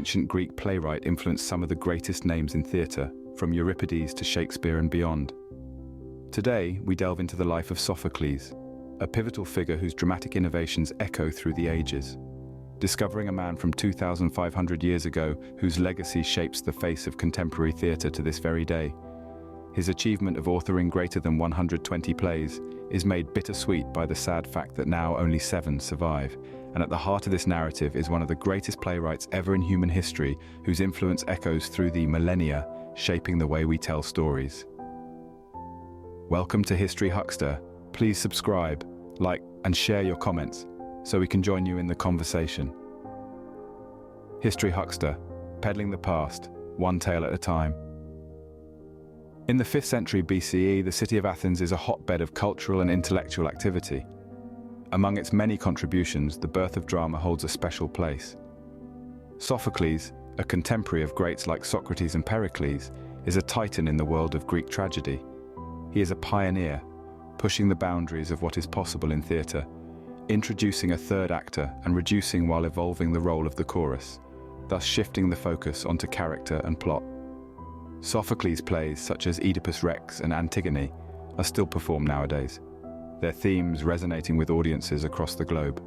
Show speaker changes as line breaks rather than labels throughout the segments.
ancient Greek playwright influenced some of the greatest names in theatre, from Euripides to Shakespeare and beyond. Today, we delve into the life of Sophocles, a pivotal figure whose dramatic innovations echo through the ages. Discovering a man from 2,500 years ago whose legacy shapes the face of contemporary theatre to this very day. His achievement of authoring greater than 120 plays is made bittersweet by the sad fact that now only 7 survive, and at the heart of this narrative is one of the greatest playwrights ever in human history, whose influence echoes through the millennia, shaping the way we tell stories. Welcome to History Huckster. Please subscribe, like, and share your comments so we can join you in the conversation. History Huckster, peddling the past, one tale at a time. In the 5th century BCE, the city of Athens is a hotbed of cultural and intellectual activity. Among its many contributions, the birth of drama holds a special place. Sophocles, a contemporary of greats like Socrates and Pericles, is a titan in the world of Greek tragedy. He is a pioneer, pushing the boundaries of what is possible in theatre, introducing a third actor and reducing while evolving the role of the chorus, thus shifting the focus onto character and plot. Sophocles' plays such as Oedipus Rex and Antigone are still performed nowadays, their themes resonating with audiences across the globe.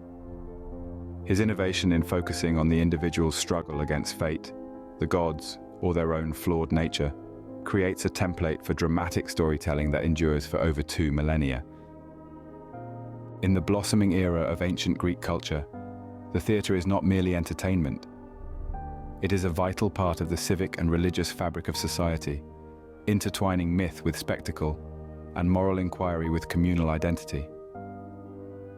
His innovation in focusing on the individual's struggle against fate, the gods, or their own flawed nature, creates a template for dramatic storytelling that endures for over 2 millennia. In the blossoming era of ancient Greek culture, the theatre is not merely entertainment. It is a vital part of the civic and religious fabric of society, intertwining myth with spectacle and moral inquiry with communal identity.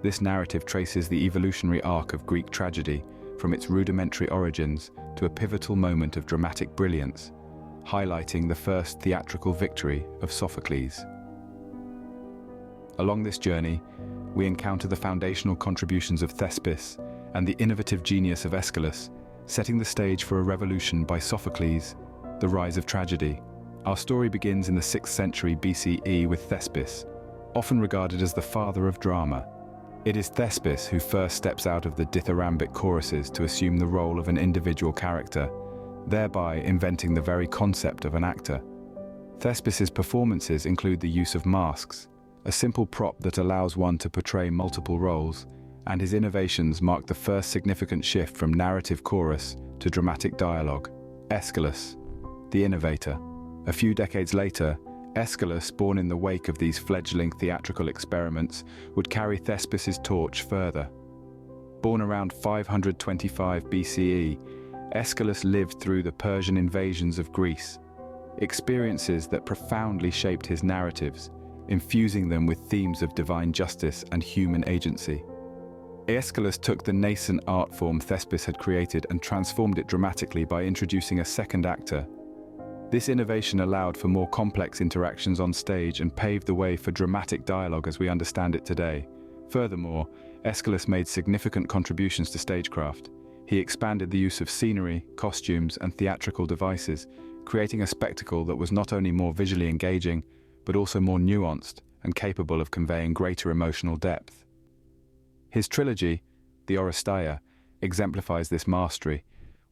This narrative traces the evolutionary arc of Greek tragedy from its rudimentary origins to a pivotal moment of dramatic brilliance, highlighting the first theatrical victory of Sophocles. Along this journey, we encounter the foundational contributions of Thespis and the innovative genius of Aeschylus, setting the stage for a revolution by Sophocles, the rise of tragedy. Our story begins in the 6th century BCE with Thespis, often regarded as the father of drama. It is Thespis who first steps out of the dithyrambic choruses to assume the role of an individual character, thereby inventing the very concept of an actor. Thespis' performances include the use of masks, a simple prop that allows one to portray multiple roles, and his innovations mark the first significant shift from narrative chorus to dramatic dialogue. Aeschylus, the innovator. A few decades later, Aeschylus, born in the wake of these fledgling theatrical experiments, would carry Thespis' torch further. Born around 525 BCE, Aeschylus lived through the Persian invasions of Greece, experiences that profoundly shaped his narratives, infusing them with themes of divine justice and human agency. Aeschylus took the nascent art form Thespis had created and transformed it dramatically by introducing a second actor. This innovation allowed for more complex interactions on stage and paved the way for dramatic dialogue as we understand it today. Furthermore, Aeschylus made significant contributions to stagecraft. He expanded the use of scenery, costumes, and theatrical devices, creating a spectacle that was not only more visually engaging, but also more nuanced and capable of conveying greater emotional depth. His trilogy, the Oresteia, exemplifies this mastery,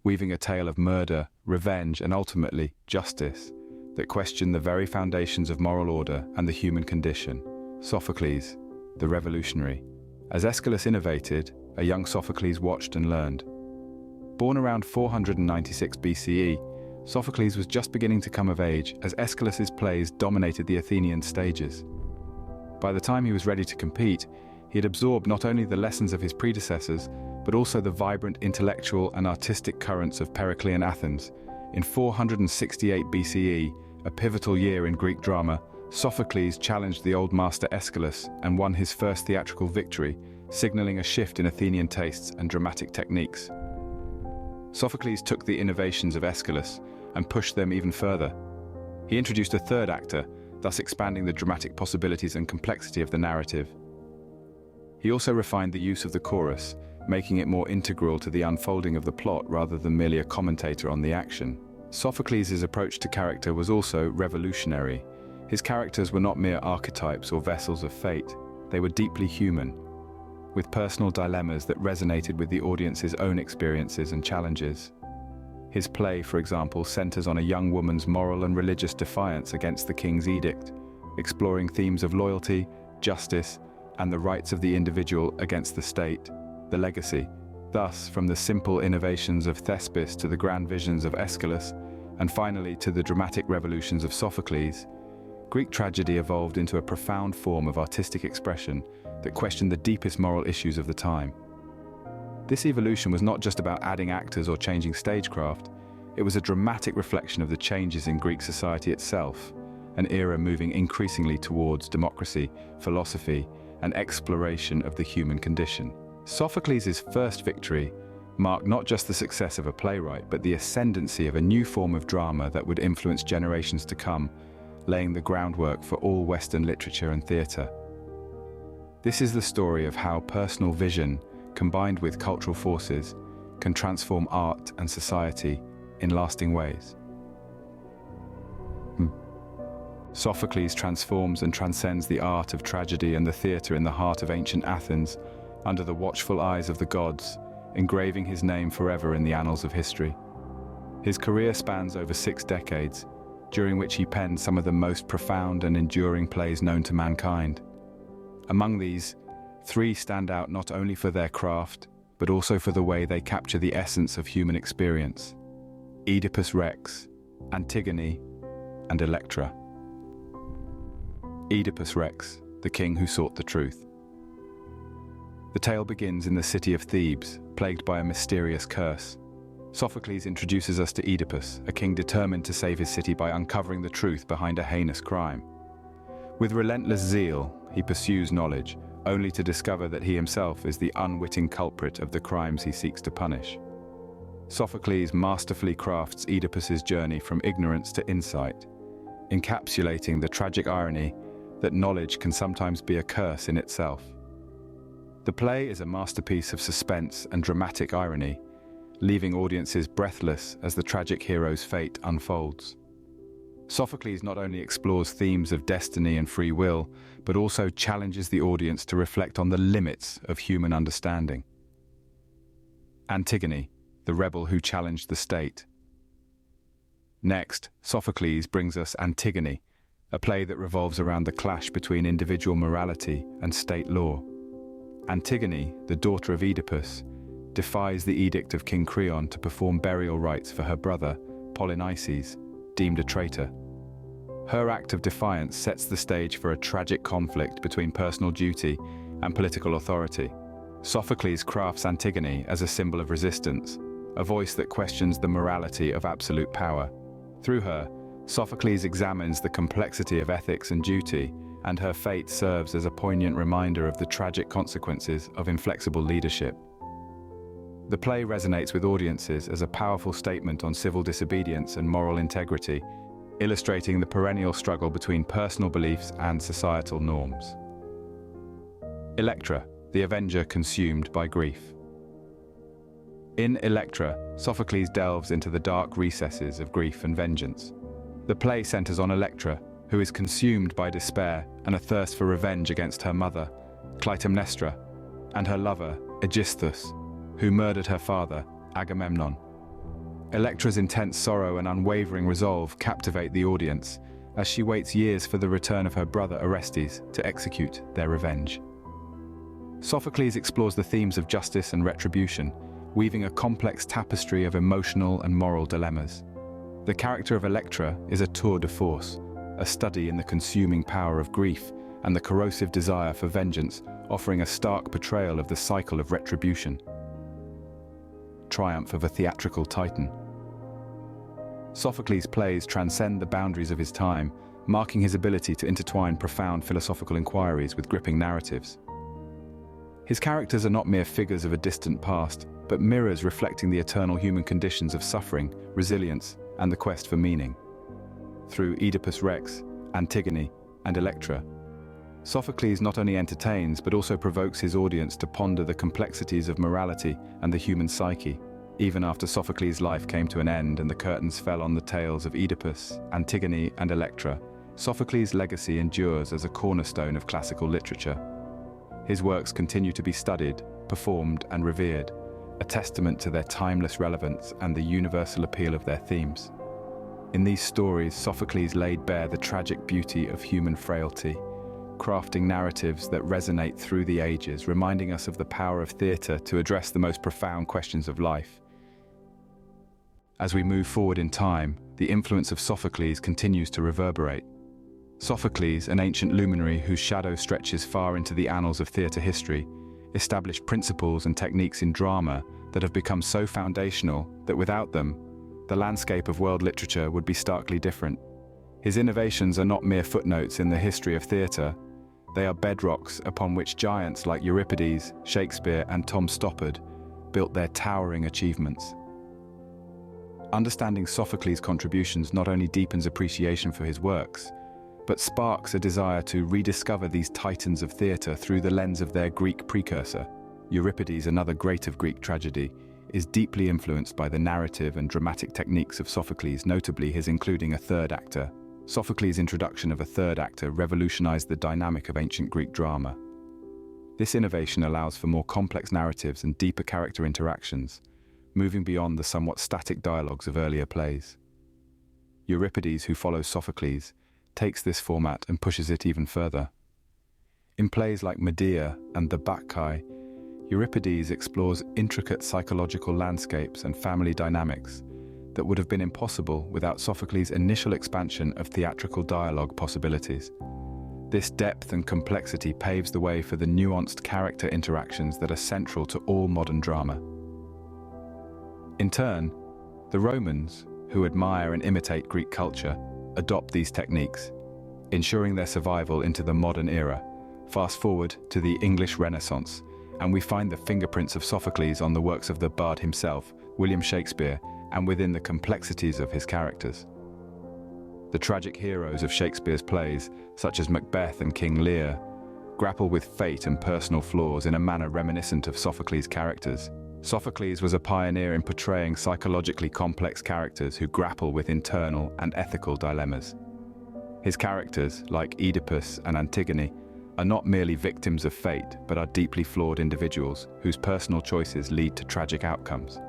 weaving a tale of murder, revenge, and ultimately justice that question the very foundations of moral order and the human condition. Sophocles, the revolutionary. As Aeschylus innovated, a young Sophocles watched and learned. Born around 496 BCE, Sophocles was just beginning to come of age as Aeschylus' plays dominated the Athenian stages. By the time he was ready to compete, he had absorbed not only the lessons of his predecessors, but also the vibrant intellectual and artistic currents of Periclean Athens. In 468 BCE, a pivotal year in Greek drama, Sophocles challenged the old master Aeschylus and won his first theatrical victory, signaling a shift in Athenian tastes and dramatic techniques. Sophocles took the innovations of Aeschylus and pushed them even further. He introduced a third actor, thus expanding the dramatic possibilities and complexity of the narrative. He also refined the use of the chorus, making it more integral to the unfolding of the plot rather than merely a commentator on the action. Sophocles' approach to character was also revolutionary. His characters were not mere archetypes or vessels of fate. They were deeply human, with personal dilemmas that resonated with the audience's own experiences and challenges. His play, for example, centers on a young woman's moral and religious defiance against the king's edict, exploring themes of loyalty, justice, and the rights of the individual against the state, the legacy. Thus, from the simple innovations of Thespis to the grand visions of Aeschylus, and finally to the dramatic revolutions of Sophocles, Greek tragedy evolved into a profound form of artistic expression that questioned the deepest moral issues of the time. This evolution was not just about adding actors or changing stagecraft, it was a dramatic reflection of the changes in Greek society itself, an era moving increasingly towards democracy, philosophy, and exploration of the human condition. Sophocles' first victory marked not just the success of a playwright, but the ascendancy of a new form of drama that would influence generations to come, laying the groundwork for all Western literature and theatre. This is the story of how personal vision, combined with cultural forces, can transform art and society in lasting ways. Sophocles transforms and transcends the art of tragedy and the theatre in the heart of ancient Athens, under the watchful eyes of the gods, engraving his name forever in the annals of history. His career spans over 6 decades, during which he penned some of the most profound and enduring plays known to mankind. Among these, 3 stand out not only for their craft, but also for the way they capture the essence of human experience: Oedipus Rex, Antigone, and Electra. Oedipus Rex, the king who sought the truth. The tale begins in the city of Thebes, plagued by a mysterious curse. Sophocles introduces us to Oedipus, a king determined to save his city by uncovering the truth behind a heinous crime. With relentless zeal, he pursues knowledge, only to discover that he himself is the unwitting culprit of the crimes he seeks to punish. Sophocles masterfully crafts Oedipus's journey from ignorance to insight, encapsulating the tragic irony that knowledge can sometimes be a curse in itself. The play is a masterpiece of suspense and dramatic irony, leaving audiences breathless as the tragic hero's fate unfolds. Sophocles not only explores themes of destiny and free will, but also challenges the audience to reflect on the limits of human understanding. Antigone, the rebel who challenged the state. Next, Sophocles brings us Antigone, a play that revolves around the clash between individual morality and state law. Antigone, the daughter of Oedipus, defies the edict of King Creon to perform burial rites for her brother, Polynices, deemed a traitor. Her act of defiance sets the stage for a tragic conflict between personal duty and political authority. Sophocles crafts Antigone as a symbol of resistance, a voice that questions the morality of absolute power. Through her, Sophocles examines the complexity of ethics and duty, and her fate serves as a poignant reminder of the tragic consequences of inflexible leadership. The play resonates with audiences as a powerful statement on civil disobedience and moral integrity, illustrating the perennial struggle between personal beliefs and societal norms. Electra, the avenger consumed by grief. In Electra, Sophocles delves into the dark recesses of grief and vengeance. The play centers on Electra, who is consumed by despair and a thirst for revenge against her mother, Clytemnestra, and her lover, Aegisthus, who murdered her father, Agamemnon. Electra's intense sorrow and unwavering resolve captivate the audience as she waits years for the return of her brother Orestes to execute their revenge. Sophocles explores the themes of justice and retribution, weaving a complex tapestry of emotional and moral dilemmas. The character of Electra is a tour de force, a study in the consuming power of grief and the corrosive desire for vengeance, offering a stark portrayal of the cycle of retribution. Triumph of a theatrical titan. Sophocles' plays transcend the boundaries of his time, marking his ability to intertwine profound philosophical inquiries with gripping narratives. His characters are not mere figures of a distant past, but mirrors reflecting the eternal human conditions of suffering, resilience, and the quest for meaning. Through Oedipus Rex, Antigone, and Electra, Sophocles not only entertains but also provokes his audience to ponder the complexities of morality and the human psyche. Even after Sophocles' life came to an end and the curtains fell on the tales of Oedipus, Antigone, and Electra, Sophocles' legacy endures as a cornerstone of classical literature. His works continue to be studied, performed, and revered, a testament to their timeless relevance and the universal appeal of their themes. In these stories, Sophocles laid bare the tragic beauty of human frailty, crafting narratives that resonate through the ages, reminding us of the power of theatre to address the most profound questions of life. As we move forward in time, the influence of Sophocles continues to reverberate. Sophocles, an ancient luminary whose shadow stretches far into the annals of theatre history, established principles and techniques in drama that have become so foundational that without them, the landscape of world literature would be starkly different. His innovations are not mere footnotes in the history of theatre. They are bedrocks upon which giants like Euripides, Shakespeare, and Tom Stoppard built their towering achievements. Understanding Sophocles' contributions not only deepens appreciation for his works, but sparks a desire to rediscover these titans of theatre through the lens of their Greek precursor. Euripides, another great of Greek tragedy, is deeply influenced by the narrative and dramatic techniques of Sophocles, notably his including a third actor. Sophocles' introduction of a third actor revolutionized the dynamic of ancient Greek drama. This innovation allows for more complex narratives and deeper character interactions, moving beyond the somewhat static dialogues of earlier plays. Euripides, who follows Sophocles, takes this format and pushes it even further. In plays like Medea and the Bacchae, Euripides explores intricate psychological landscapes and family dynamics that would have been impossible without Sophocles' initial expansion of theatrical dialogue possibilities. This depth and complexity paves the way for the nuanced character interactions that are central to all modern drama. In turn, the Romans, who admire and imitate Greek culture, adopt these techniques, ensuring their survival into the modern era. Fast forward to the English Renaissance, and we find the fingerprints of Sophocles on the works of the bard himself, William Shakespeare, and within the complexities of his characters. The tragic heroes of Shakespeare's plays, such as Macbeth and King Lear, grapple with fate and personal flaws in a manner reminiscent of Sophocles' characters. Sophocles was a pioneer in portraying psychologically complex characters who grapple with internal and ethical dilemmas. His characters, like Oedipus and Antigone, are not merely victims of fate, but are deeply flawed individuals whose personal choices lead to tragic outcomes.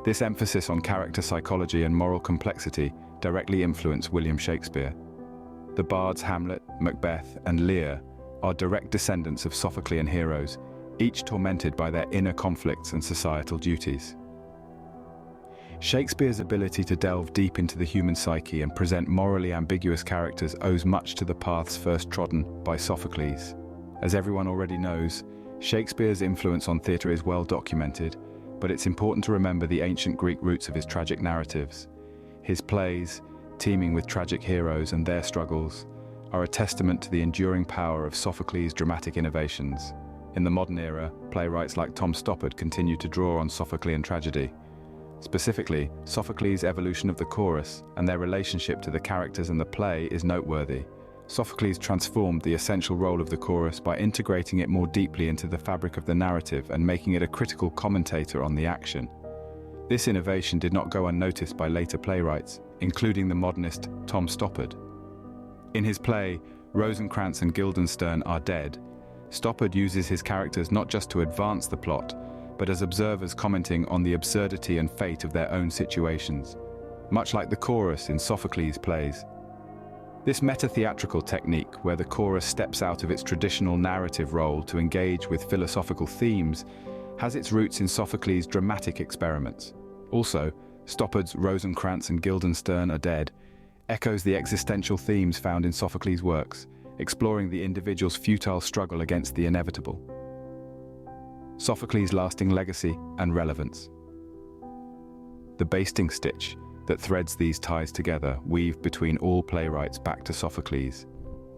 This emphasis on character psychology and moral complexity directly influenced William Shakespeare. The bards Hamlet, Macbeth, and Lear are direct descendants of Sophoclean heroes, each tormented by their inner conflicts and societal duties. Shakespeare's ability to delve deep into the human psyche and present morally ambiguous characters owes much to the paths first trodden by Sophocles. As everyone already knows, Shakespeare's influence on theatre is well documented, but it's important to remember the ancient Greek roots of his tragic narratives. His plays, teeming with tragic heroes and their struggles, are a testament to the enduring power of Sophocles' dramatic innovations. In the modern era, playwrights like Tom Stoppard continue to draw on Sophoclean tragedy. Specifically, Sophocles' evolution of the chorus and their relationship to the characters in the play is noteworthy. Sophocles transformed the essential role of the chorus by integrating it more deeply into the fabric of the narrative and making it a critical commentator on the action. This innovation did not go unnoticed by later playwrights, including the modernist Tom Stoppard. In his play, Rosencrantz and Guildenstern Are Dead, Stoppard uses his characters not just to advance the plot, but as observers commenting on the absurdity and fate of their own situations, much like the chorus in Sophocles' plays. This meta-theatrical technique, where the chorus steps out of its traditional narrative role to engage with philosophical themes, has its roots in Sophocles' dramatic experiments. Also, Stoppard's Rosencrantz and Guildenstern Are Dead echoes the existential themes found in Sophocles' works, exploring the individual's futile struggle against the inevitable. Sophocles' lasting legacy and relevance. The basting stitch that threads these ties together weave between all playwrights back to Sophocles.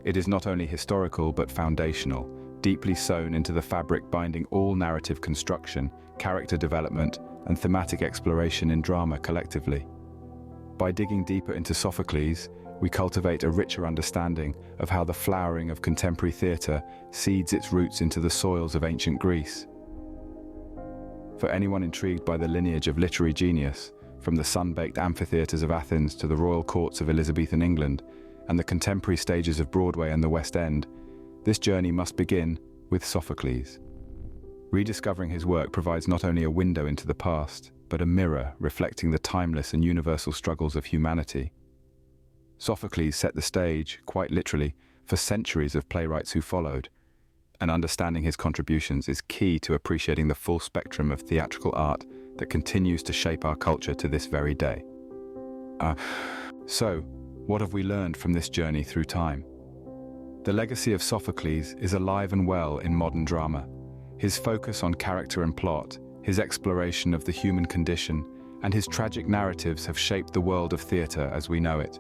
It is not only historical but foundational, deeply sewn into the fabric binding all narrative construction, character development, and thematic exploration in drama collectively. By digging deeper into Sophocles, we cultivate a richer understanding of how the flowering of contemporary theatre seeds its roots into the soils of ancient Greece. For anyone intrigued by the lineage of literary genius, from the sun-baked amphitheatres of Athens to the royal courts of Elizabethan England and the contemporary stages of Broadway and the West End, this journey must begin with Sophocles. Rediscovering his work provides not only a window into the past, but a mirror reflecting the timeless and universal struggles of humanity. Sophocles set the stage, quite literally, for centuries of playwrights who followed, and understanding his contributions is key to appreciating the full spectrum of theatrical art that continues to shape our culture to this very day. So, what have we learned from this journey through time? The legacy of Sophocles is alive and well in modern drama. His focus on character and plot, his exploration of the human condition, and his tragic narratives have shaped the world of theatre as we know it.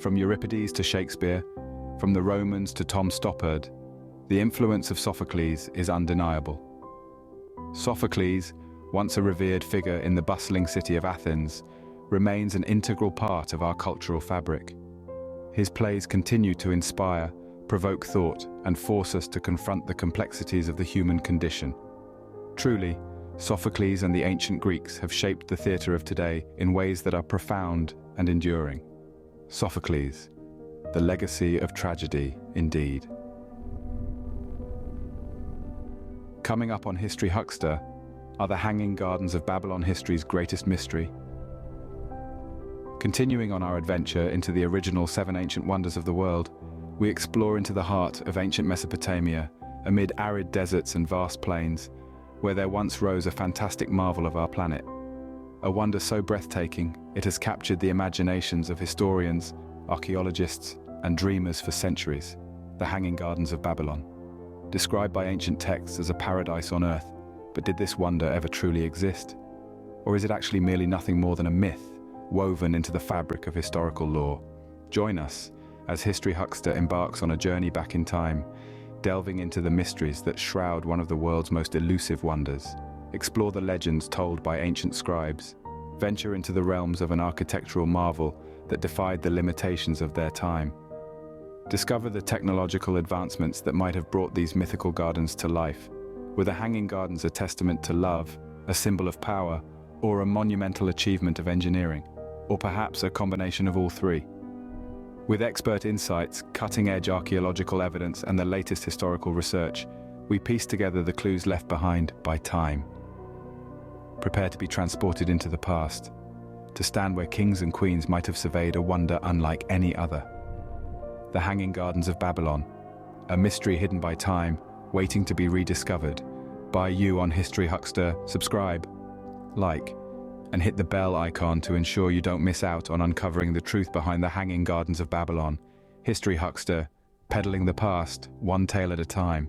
From Euripides to Shakespeare, from the Romans to Tom Stoppard, the influence of Sophocles is undeniable. Sophocles, once a revered figure in the bustling city of Athens, remains an integral part of our cultural fabric. His plays continue to inspire, provoke thought, and force us to confront the complexities of the human condition. Truly, Sophocles and the ancient Greeks have shaped the theatre of today in ways that are profound and enduring. Sophocles, the legacy of tragedy, indeed. Coming up on History Huckster, are the Hanging Gardens of Babylon history's greatest mystery? Continuing on our adventure into the original 7 ancient wonders of the world, we explore into the heart of ancient Mesopotamia, amid arid deserts and vast plains, where there once rose a fantastic marvel of our planet. A wonder so breathtaking, it has captured the imaginations of historians, archaeologists, and dreamers for centuries, the Hanging Gardens of Babylon. Described by ancient texts as a paradise on earth, but did this wonder ever truly exist? Or is it actually merely nothing more than a myth, woven into the fabric of historical lore? Join us as History Huckster embarks on a journey back in time, delving into the mysteries that shroud one of the world's most elusive wonders. Explore the legends told by ancient scribes, venture into the realms of an architectural marvel that defied the limitations of their time. Discover the technological advancements that might have brought these mythical gardens to life. Were the Hanging Gardens a testament to love, a symbol of power, or a monumental achievement of engineering? Or perhaps a combination of all three? With expert insights, cutting-edge archaeological evidence, and the latest historical research, we piece together the clues left behind by time. Prepare to be transported into the past, to stand where kings and queens might have surveyed a wonder unlike any other. The Hanging Gardens of Babylon, a mystery hidden by time, waiting to be rediscovered. By you on History Huckster. Subscribe, like, and hit the bell icon to ensure you don't miss out on uncovering the truth behind the Hanging Gardens of Babylon. History Huckster, peddling the past, one tale at a time.